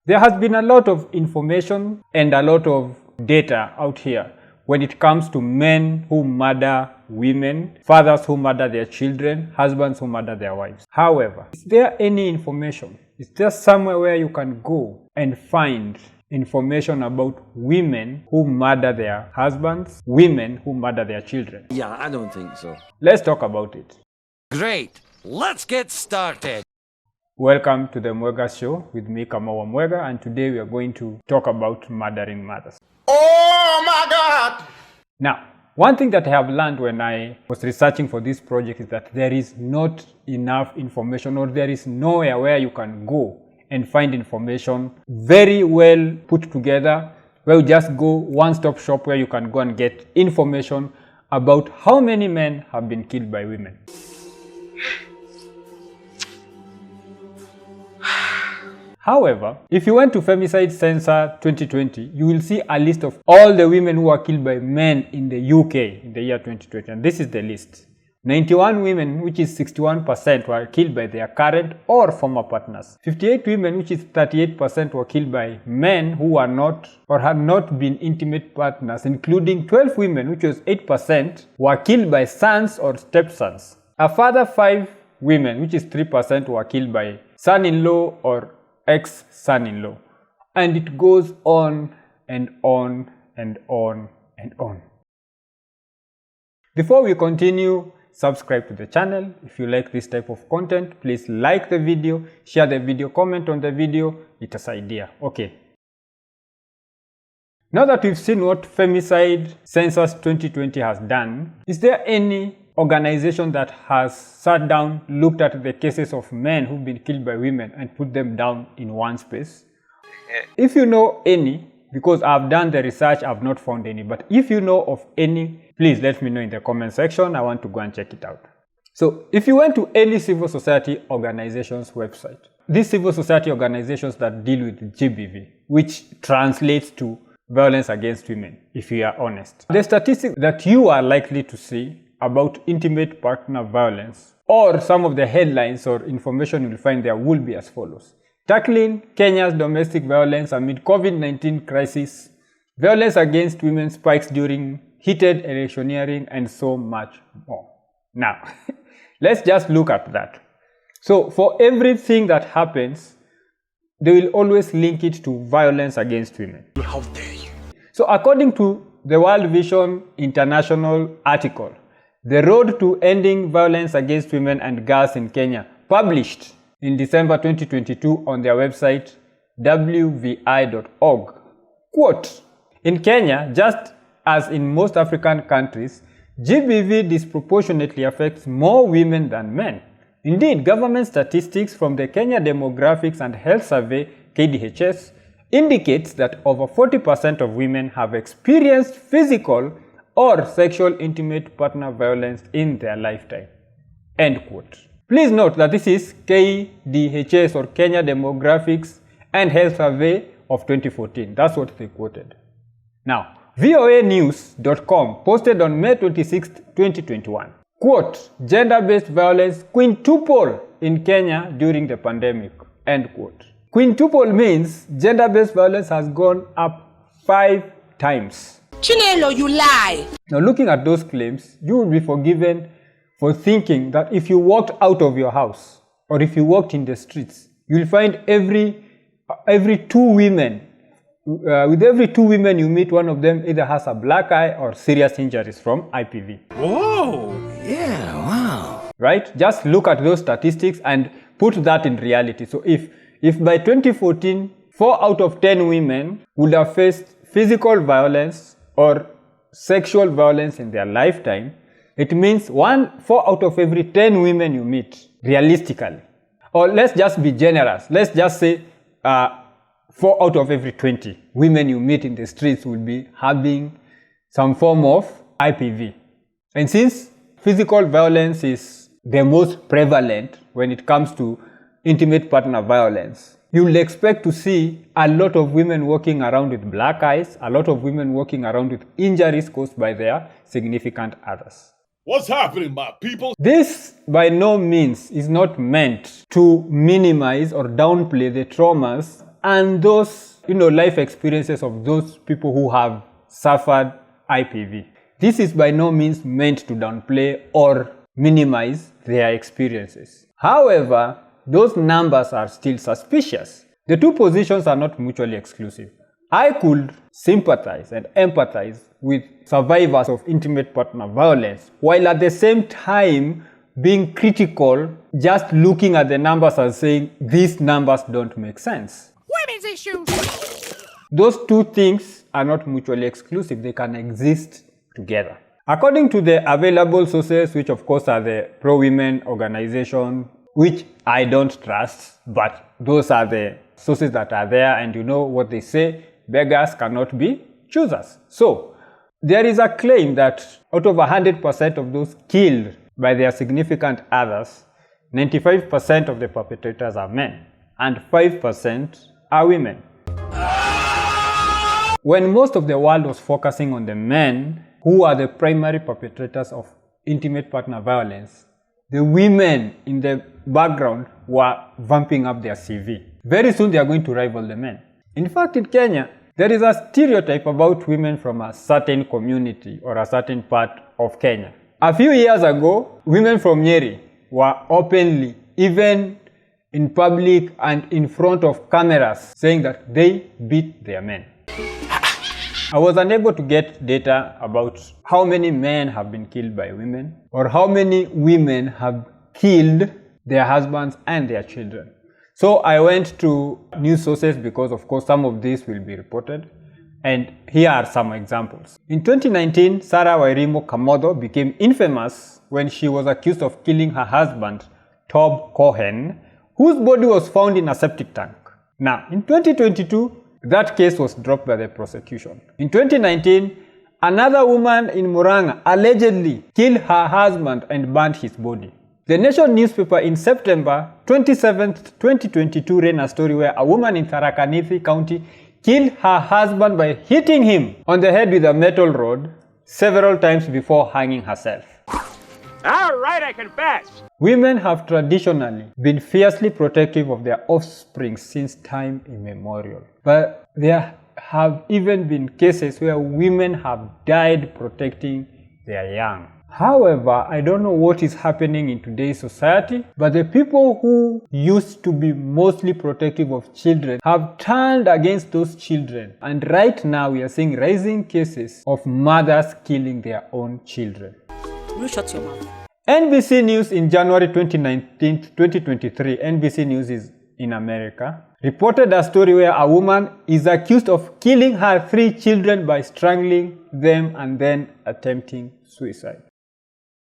There has been a lot of information and a lot of data out here when it comes to men who murder women, fathers who murder their children, husbands who murder their wives. However, is there any information? Is there somewhere where you can go and find information about women who murder their husbands, women who murder their children? Yeah, I don't think so. Let's talk about it. Great. Let's get started. Welcome to the Mwegas show with me, Mwega, and today we are going to talk about murdering mothers. Oh my God! Now, one thing that I have learned when I was researching for this project is that there is not enough information, or there is nowhere where you can go and find information very well put together, where you just go one-stop shop where you can go and get information about how many men have been killed by women. However, if you went to Femicide Census 2020, you will see a list of all the women who were killed by men in the UK in the year 2020, and this is the list. 91 women, which is 61%, were killed by their current or former partners. 58 women, which is 38%, were killed by men who were not or had not been intimate partners, including 12 women, which was 8%, were killed by sons or stepsons. A further 5 women, which is 3%, were killed by son-in-law or ex-son-in-law. And it goes on and on and on and on. Before we continue, subscribe to the channel. If you like this type of content, please like the video, share the video, comment on the video. It has idea. Okay. Now that we've seen what Femicide Census 2020 has done, is there any organization that has sat down, looked at the cases of men who've been killed by women and put them down in one space? If you know any, because I've done the research, I've not found any, but if you know of any, please let me know in the comment section. I want to go and check it out. So if you went to any civil society organization's website, these civil society organizations that deal with GBV, which translates to violence against women, if you are honest, the statistics that you are likely to see about intimate partner violence, or some of the headlines or information you will find there, will be as follows. Tackling Kenya's domestic violence amid COVID-19 crisis, violence against women spikes during heated electioneering, and so much more. Now, let's just look at that. So for everything that happens, they will always link it to violence against women. How dare you! So according to the World Vision International article, The Road to Ending Violence Against Women and Girls in Kenya, published in December 2022 on their website wvi.org. Quote, in Kenya, just as in most African countries, GBV disproportionately affects more women than men. Indeed, government statistics from the Kenya Demographics and Health Survey, KDHS, indicates that over 40% of women have experienced physical or sexual intimate partner violence in their lifetime. End quote. Please note that this is KDHS, or Kenya Demographics and Health Survey of 2014. That's what they quoted. Now, voanews.com posted on May 26, 2021. Quote, gender-based violence quintuple in Kenya during the pandemic. End quote. Quintuple means gender-based violence has gone up 5 times. Chinelo, you lie. Now, looking at those claims, you will be forgiven for thinking that if you walked out of your house, or if you walked in the streets, you will find every 2 women, with every 2 women you meet, one of them either has a black eye or serious injuries from IPV. Whoa! Yeah, wow. Right? Just look at those statistics and put that in reality. So if by 2014, 4 out of 10 women would have faced physical violence or sexual violence in their lifetime, it means 4 out of every 10 women you meet, realistically. Or let's just be generous. Let's just say 4 out of every 20 women you meet in the streets will be having some form of IPV. And since physical violence is the most prevalent when it comes to intimate partner violence, you will expect to see a lot of women walking around with black eyes, a lot of women walking around with injuries caused by their significant others. What's happening, my people? This by no means is not meant to minimize or downplay the traumas and those, life experiences of those people who have suffered IPV. This is by no means meant to downplay or minimize their experiences. However, those numbers are still suspicious. The two positions are not mutually exclusive. I could sympathize and empathize with survivors of intimate partner violence, while at the same time being critical, just looking at the numbers and saying these numbers don't make sense. Women's issues. Those two things are not mutually exclusive. They can exist together. According to the available sources, which of course are the pro-women organization, which I don't trust, but those are the sources that are there, and you know what they say, beggars cannot be choosers. So, there is a claim that out of 100% of those killed by their significant others, 95% of the perpetrators are men, and 5% are women. When most of the world was focusing on the men who are the primary perpetrators of intimate partner violence, the women in the background were vamping up their CV. Very soon they are going to rival the men. In fact, in Kenya, there is a stereotype about women from a certain community or a certain part of Kenya. A few years ago, women from Nyeri were openly, even in public and in front of cameras, saying that they beat their men. I was unable to get data about how many men have been killed by women or how many women have killed their husbands and their children. So I went to news sources because of course some of this will be reported, and here are some examples. In 2019, Sarah Wairimu Kamodo became infamous when she was accused of killing her husband, Tob Cohen, whose body was found in a septic tank. Now, in 2022, that case was dropped by the prosecution. In 2019, another woman in Murang'a allegedly killed her husband and burned his body. The Nation newspaper in September 27, 2022 ran a story where a woman in Tharaka Nithi County killed her husband by hitting him on the head with a metal rod several times before hanging herself. All right, I confess. Women have traditionally been fiercely protective of their offspring since time immemorial. But there have even been cases where women have died protecting their young. However, I don't know what is happening in today's society, but the people who used to be mostly protective of children have turned against those children. And right now we are seeing rising cases of mothers killing their own children. You shut your mouth. NBC News in January 2019, 2023, NBC News is in America, reported a story where a woman is accused of killing her 3 children by strangling them and then attempting suicide.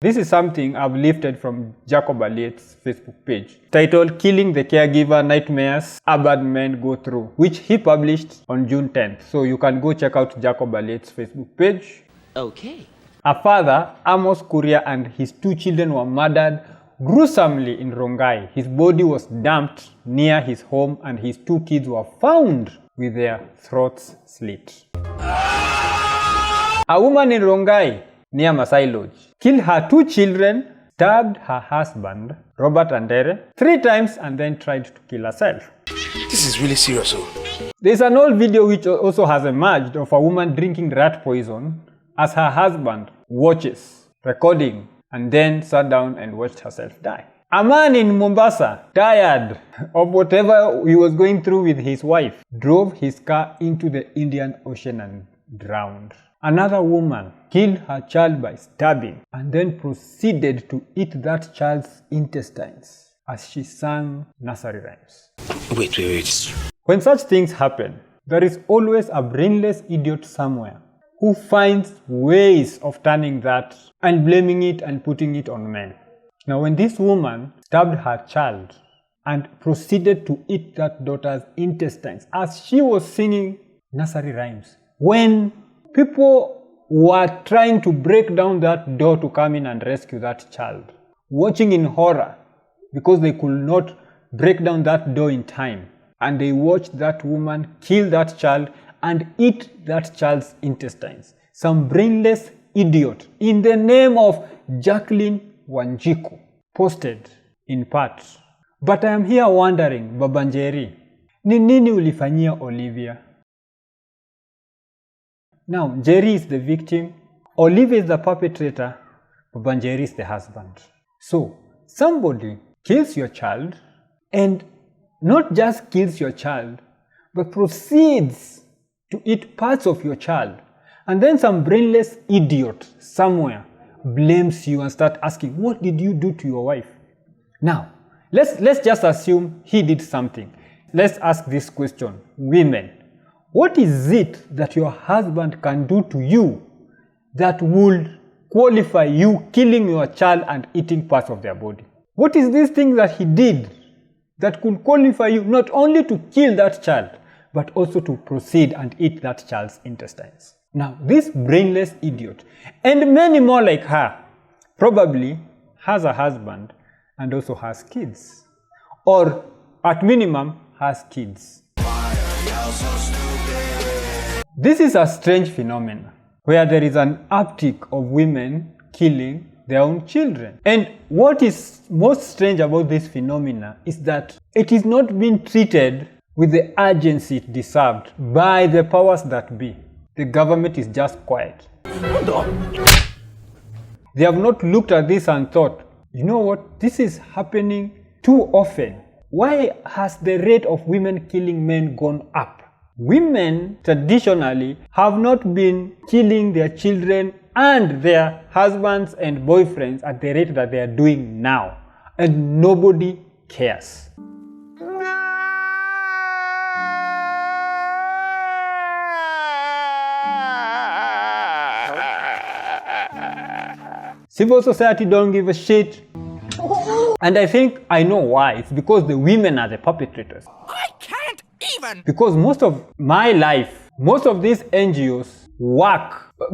This is something I've lifted from Jacob Aliet's Facebook page, titled Killing the Caregiver Nightmares Urban Men Go Through, which he published on June 10th. So you can go check out Jacob Aliet's Facebook page. Okay. A father, Amos Kuria, and his 2 children were murdered gruesomely in Rongai. His body was dumped near his home and his 2 kids were found with their throats slit. A woman in Rongai, near Masai Lodge, killed her 2 children, stabbed her husband, Robert Andere, 3 times and then tried to kill herself. This is really serious. There's an old video which also has emerged of a woman drinking rat poison as her husband watches, recording, and then sat down and watched herself die. A man in Mombasa, tired of whatever he was going through with his wife, drove his car into the Indian Ocean and drowned. Another woman killed her child by stabbing and then proceeded to eat that child's intestines as she sang nursery rhymes. Wait. When such things happen, there is always a brainless idiot somewhere who finds ways of turning that and blaming it and putting it on men. Now, when this woman stabbed her child and proceeded to eat that daughter's intestines as she was singing nursery rhymes, when people were trying to break down that door to come in and rescue that child, watching in horror because they could not break down that door in time, and they watched that woman kill that child and eat that child's intestines. Some brainless idiot in the name of Jacqueline Wanjiku posted in part, "But I am here wondering, Babanjeri, Ni nini ulifanyia Olivia? Now, Jerry is the victim, Olivia is the perpetrator, but Jerry is the husband. So, somebody kills your child, and not just kills your child, but proceeds to eat parts of your child. And then some brainless idiot somewhere blames you and start asking, what did you do to your wife? Now, let's just assume he did something. Let's ask this question, women. What is it that your husband can do to you that would qualify you killing your child and eating parts of their body? What is this thing that he did that could qualify you not only to kill that child, but also to proceed and eat that child's intestines? Now, this brainless idiot, and many more like her, probably has a husband and also has kids. Or, at minimum, has kids. This is a strange phenomenon where there is an uptick of women killing their own children. And what is most strange about this phenomena is that it is not being treated with the urgency it deserved by the powers that be. The government is just quiet. They have not looked at this and thought, you know what, this is happening too often. Why has the rate of women killing men gone up? Women traditionally have not been killing their children and their husbands and boyfriends at the rate that they are doing now, and nobody cares. Civil society don't give a shit. And I think I know why. It's because the women are the perpetrators. I can't even. Because most of my life, most of these NGOs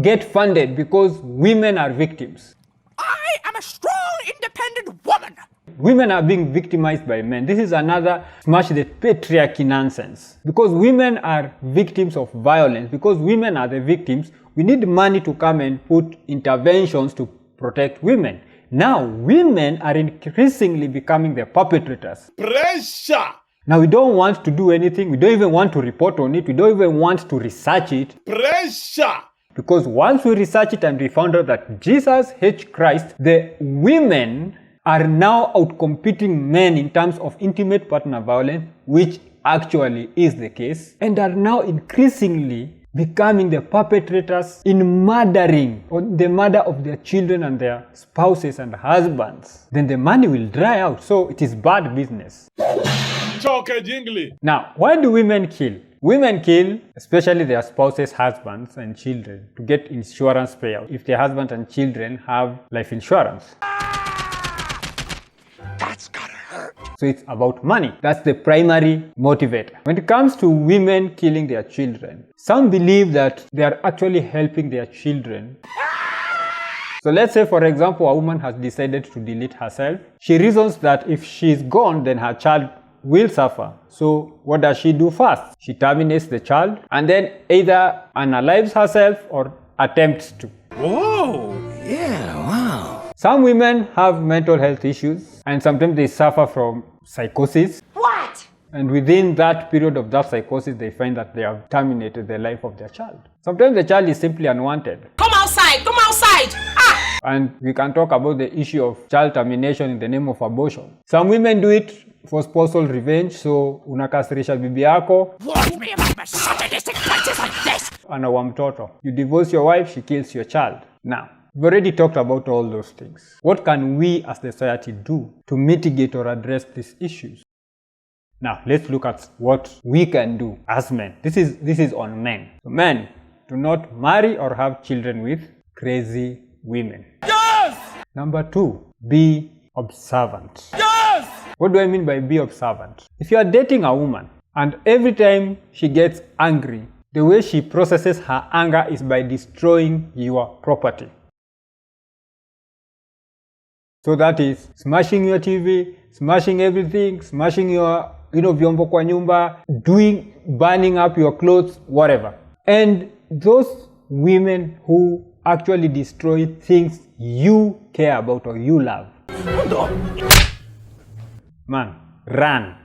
get funded because women are victims. I am a strong, independent woman. Women are being victimized by men. This is another smash the patriarchy nonsense. Because women are victims of violence, because women are the victims, we need money to come and put interventions to protect women. Now, women are increasingly becoming the perpetrators. Pressure! Now, we don't want to do anything. We don't even want to report on it. We don't even want to research it. Pressure! Because once we research it and we found out that Jesus H. Christ, the women are now outcompeting men in terms of intimate partner violence, which actually is the case, and are now increasingly becoming the perpetrators in murdering or the murder of their children and their spouses and husbands, then the money will dry out. So it is bad business. Now, why do women kill? Women kill, especially their spouses, husbands, and children, to get insurance payout if their husband and children have life insurance. That's gotta hurt. So it's about money. That's the primary motivator. When it comes to women killing their children, some believe that they are actually helping their children. So let's say, for example, a woman has decided to delete herself. She reasons that if she's gone, then her child will suffer. So what does she do first? She terminates the child and then either unalives herself or attempts to. Whoa! Yeah, wow. Some women have mental health issues and sometimes they suffer from psychosis. What? And within that period of that psychosis, they find that they have terminated the life of their child. Sometimes the child is simply unwanted. Come outside! Come outside! Ah! And we can talk about the issue of child termination in the name of abortion. Some women do it for spousal revenge, so unakasirisha bibi yako. Warn me about misogynistic practices like this! Anaua mtoto. You divorce your wife, she kills your child. Now, we've already talked about all those things. What can we as the society do to mitigate or address these issues? Now, let's look at what we can do as men. This is on men. So men, do not marry or have children with crazy women. Yes! Number 2, be observant. Yes! What do I mean by be observant? If you are dating a woman and every time she gets angry, the way she processes her anger is by destroying your property. So that is smashing your TV, smashing everything, smashing your vyombo kwa nyumba, burning up your clothes, whatever. And those women who actually destroy things you care about or you love. Man, run.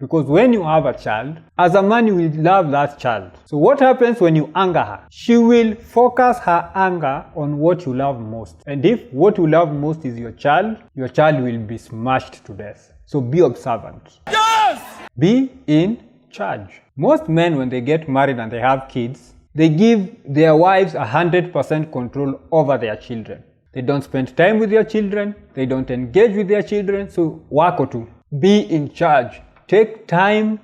Because when you have a child, as a man you will love that child. So what happens when you anger her? She will focus her anger on what you love most. And if what you love most is your child will be smashed to death. So be observant. Yes! Be in charge. Most men, when they get married and they have kids, they give their wives 100% control over their children. They don't spend time with their children. They don't engage with their children. So wako tu. Be in charge. Take time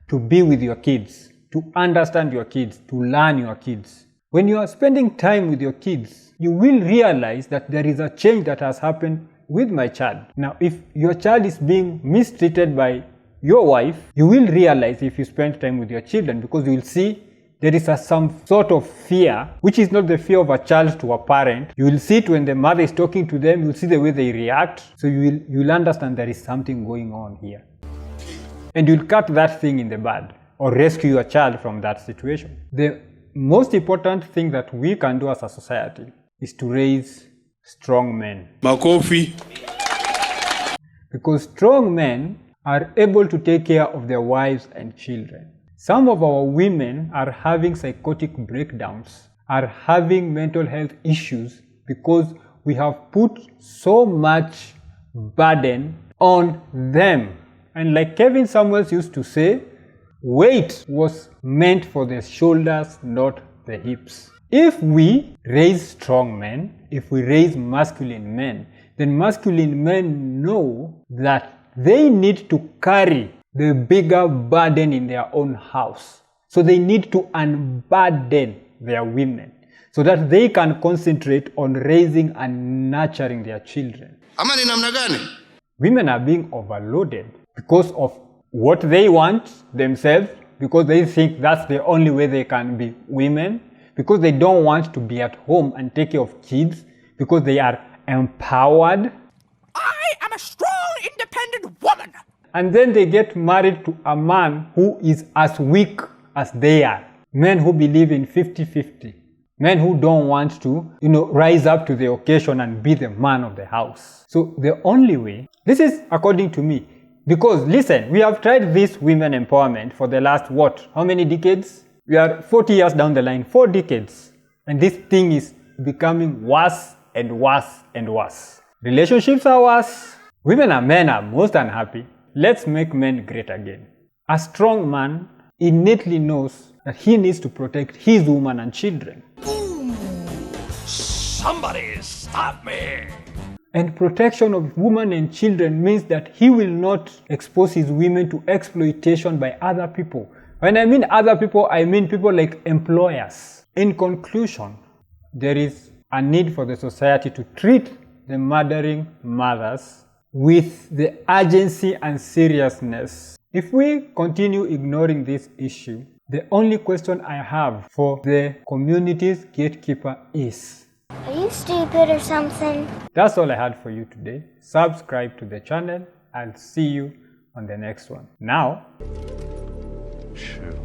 to be with your kids, to understand your kids, to learn your kids. When you are spending time with your kids, you will realize that there is a change that has happened with my child. Now, if your child is being mistreated by your wife, you will realize if you spend time with your children, because you will see there is some sort of fear, which is not the fear of a child to a parent. You will see it when the mother is talking to them, you will see the way they react. So you will understand there is something going on here. And you'll cut that thing in the bud or rescue your child from that situation. The most important thing that we can do as a society is to raise strong men. Makofi. Because strong men are able to take care of their wives and children. Some of our women are having psychotic breakdowns, are having mental health issues because we have put so much burden on them. And like Kevin Samuels used to say, weight was meant for the shoulders, not the hips. If we raise strong men, if we raise masculine men, then masculine men know that they need to carry the bigger burden in their own house. So they need to unburden their women so that they can concentrate on raising and nurturing their children. Amani namna gani? Women are being overloaded because of what they want themselves, because they think that's the only way they can be women, because they don't want to be at home and take care of kids, because they are empowered. I am a strong, independent woman. And then they get married to a man who is as weak as they are. Men who believe in 50-50. Men who don't want to, rise up to the occasion and be the man of the house. So the only way, this is according to me, because listen, we have tried this women empowerment for the last how many decades? We are 40 years down the line, 4 decades. And this thing is becoming worse and worse and worse. Relationships are worse. Women and men are most unhappy. Let's make men great again. A strong man innately knows that he needs to protect his woman and children. Somebody stop me! And protection of women and children means that he will not expose his women to exploitation by other people. When I mean other people, I mean people like employers. In conclusion, there is a need for the society to treat the murdering mothers with the urgency and seriousness. If we continue ignoring this issue, the only question I have for the community's gatekeeper is, are you stupid or something? That's all I had for you today. Subscribe to the channel and see you on the next one. Now, True.